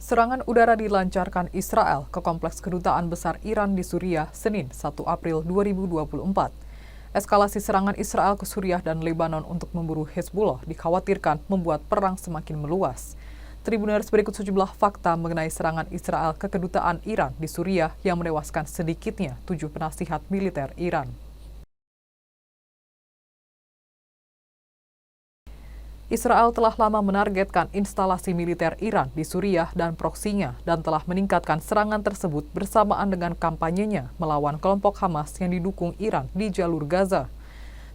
Serangan udara dilancarkan Israel ke kompleks kedutaan besar Iran di Suriah Senin 1 April 2024. Eskalasi serangan Israel ke Suriah dan Lebanon untuk memburu Hezbollah dikhawatirkan membuat perang semakin meluas. Tribuners berikut sejumlah fakta mengenai serangan Israel ke kedutaan Iran di Suriah yang menewaskan sedikitnya 7 penasihat militer Iran. Israel telah lama menargetkan instalasi militer Iran di Suriah dan proksinya dan telah meningkatkan serangan tersebut bersamaan dengan kampanyenya melawan kelompok Hamas yang didukung Iran di jalur Gaza.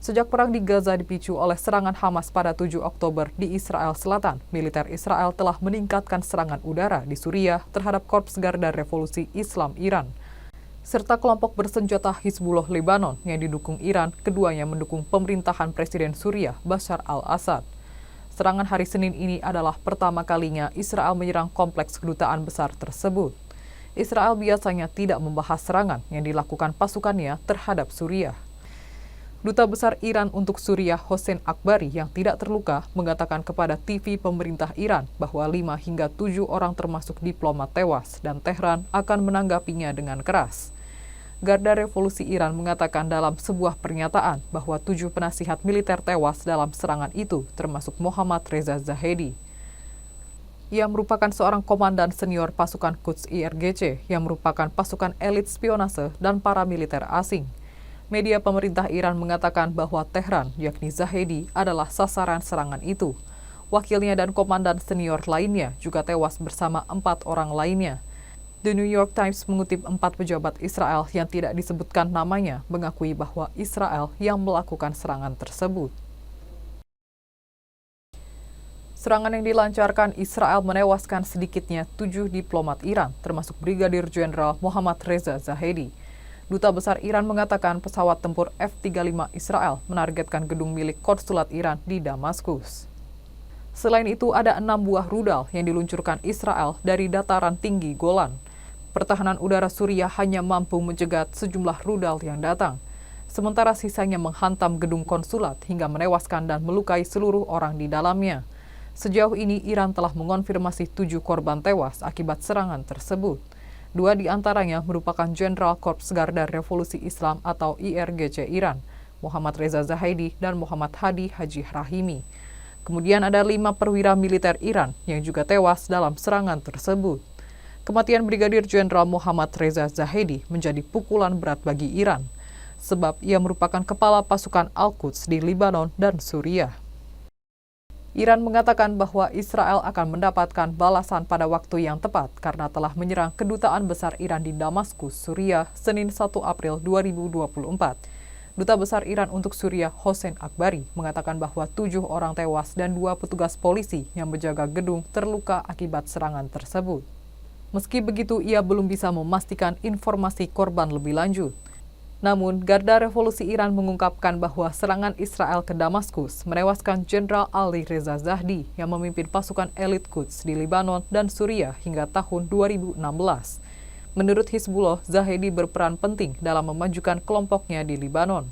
Sejak perang di Gaza dipicu oleh serangan Hamas pada 7 Oktober di Israel Selatan, militer Israel telah meningkatkan serangan udara di Suriah terhadap Korps Garda Revolusi Islam Iran, serta kelompok bersenjata Hizbullah Lebanon yang didukung Iran, keduanya mendukung pemerintahan Presiden Suriah Bashar al-Assad. Serangan hari Senin ini adalah pertama kalinya Israel menyerang kompleks kedutaan besar tersebut. Israel biasanya tidak membahas serangan yang dilakukan pasukannya terhadap Suriah. Duta Besar Iran untuk Suriah Hossein Akbari yang tidak terluka mengatakan kepada TV pemerintah Iran bahwa 5 hingga 7 orang termasuk diplomat tewas dan Tehran akan menanggapinya dengan keras. Garda Revolusi Iran mengatakan dalam sebuah pernyataan bahwa 7 penasihat militer tewas dalam serangan itu, termasuk Mohammad Reza Zahedi. Ia merupakan seorang komandan senior pasukan Quds IRGC yang merupakan pasukan elit spionase dan paramiliter asing. Media pemerintah Iran mengatakan bahwa Tehran, yakni Zahedi, adalah sasaran serangan itu. Wakilnya dan komandan senior lainnya juga tewas bersama 4 orang lainnya. The New York Times mengutip 4 pejabat Israel yang tidak disebutkan namanya mengakui bahwa Israel yang melakukan serangan tersebut. Serangan yang dilancarkan Israel menewaskan sedikitnya 7 diplomat Iran, termasuk Brigadir Jenderal Mohammad Reza Zahedi. Duta Besar Iran mengatakan pesawat tempur F-35 Israel menargetkan gedung milik konsulat Iran di Damaskus. Selain itu, ada 6 buah rudal yang diluncurkan Israel dari dataran tinggi Golan. Pertahanan udara Suriah hanya mampu mencegat sejumlah rudal yang datang, sementara sisanya menghantam gedung konsulat hingga menewaskan dan melukai seluruh orang di dalamnya. Sejauh ini, Iran telah mengonfirmasi 7 korban tewas akibat serangan tersebut. 2 di antaranya merupakan Jenderal Korps Garda Revolusi Islam atau IRGC Iran, Mohammad Reza Zahedi dan Muhammad Hadi Haji Rahimi. Kemudian ada 5 perwira militer Iran yang juga tewas dalam serangan tersebut. Kematian Brigadir Jenderal Mohammad Reza Zahedi menjadi pukulan berat bagi Iran, sebab ia merupakan kepala pasukan Al-Quds di Lebanon dan Suriah. Iran mengatakan bahwa Israel akan mendapatkan balasan pada waktu yang tepat karena telah menyerang kedutaan besar Iran di Damaskus, Suriah, Senin 1 April 2024. Duta Besar Iran untuk Suriah Hossein Akbari mengatakan bahwa 7 orang tewas dan 2 petugas polisi yang menjaga gedung terluka akibat serangan tersebut. Meski begitu, ia belum bisa memastikan informasi korban lebih lanjut. Namun, Garda Revolusi Iran mengungkapkan bahwa serangan Israel ke Damaskus menewaskan Jenderal Ali Reza Zahdi yang memimpin pasukan elit Quds di Lebanon dan Suriah hingga tahun 2016. Menurut Hizbullah, Zahedi berperan penting dalam memajukan kelompoknya di Lebanon.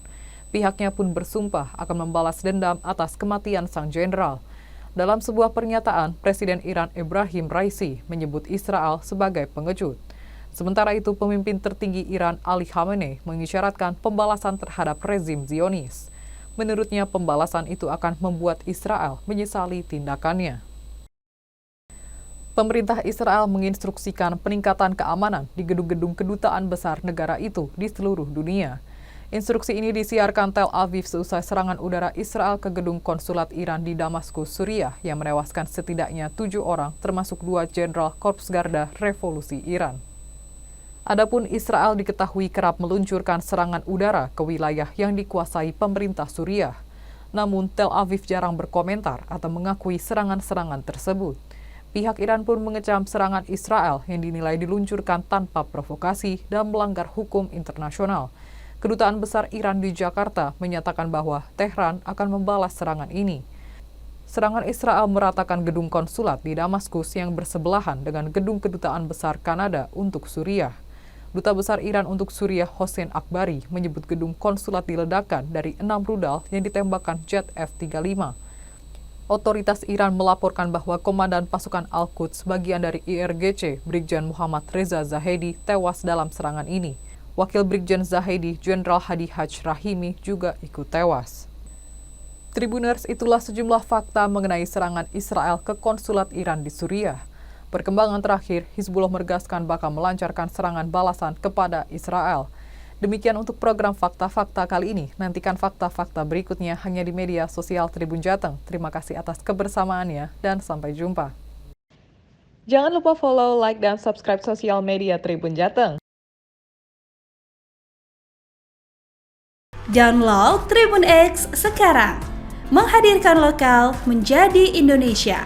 Pihaknya pun bersumpah akan membalas dendam atas kematian sang jenderal. Dalam sebuah pernyataan, Presiden Iran Ebrahim Raisi menyebut Israel sebagai pengejut. Sementara itu, pemimpin tertinggi Iran Ali Khamenei mengisyaratkan pembalasan terhadap rezim Zionis. Menurutnya, pembalasan itu akan membuat Israel menyesali tindakannya. Pemerintah Israel menginstruksikan peningkatan keamanan di gedung-gedung kedutaan besar negara itu di seluruh dunia. Instruksi ini disiarkan Tel Aviv seusai serangan udara Israel ke gedung konsulat Iran di Damaskus, Suriah yang menewaskan setidaknya 7 orang, termasuk 2 Jenderal Korps Garda Revolusi Iran. Adapun Israel diketahui kerap meluncurkan serangan udara ke wilayah yang dikuasai pemerintah Suriah. Namun Tel Aviv jarang berkomentar atau mengakui serangan-serangan tersebut. Pihak Iran pun mengecam serangan Israel yang dinilai diluncurkan tanpa provokasi dan melanggar hukum internasional. Kedutaan Besar Iran di Jakarta menyatakan bahwa Tehran akan membalas serangan ini. Serangan Israel meratakan gedung konsulat di Damaskus yang bersebelahan dengan gedung kedutaan besar Kanada untuk Suriah. Duta Besar Iran untuk Suriah Hossein Akbari menyebut gedung konsulat diledakkan dari 6 rudal yang ditembakkan jet F-35. Otoritas Iran melaporkan bahwa Komandan Pasukan Al-Quds bagian dari IRGC, Brigjen Muhammad Reza Zahedi, tewas dalam serangan ini. Wakil Brigjen Zahedi, Jenderal Hadi Haj Rahimi, juga ikut tewas. Tribuners, itulah sejumlah fakta mengenai serangan Israel ke konsulat Iran di Suriah. Perkembangan terakhir, Hizbullah menegaskan bakal melancarkan serangan balasan kepada Israel. Demikian untuk program Fakta-Fakta kali ini. Nantikan fakta-fakta berikutnya hanya di media sosial Tribun Jateng. Terima kasih atas kebersamaannya dan sampai jumpa. Jangan lupa follow, like, dan subscribe sosial media Tribun Jateng. Download Tribun X sekarang. Menghadirkan lokal menjadi Indonesia.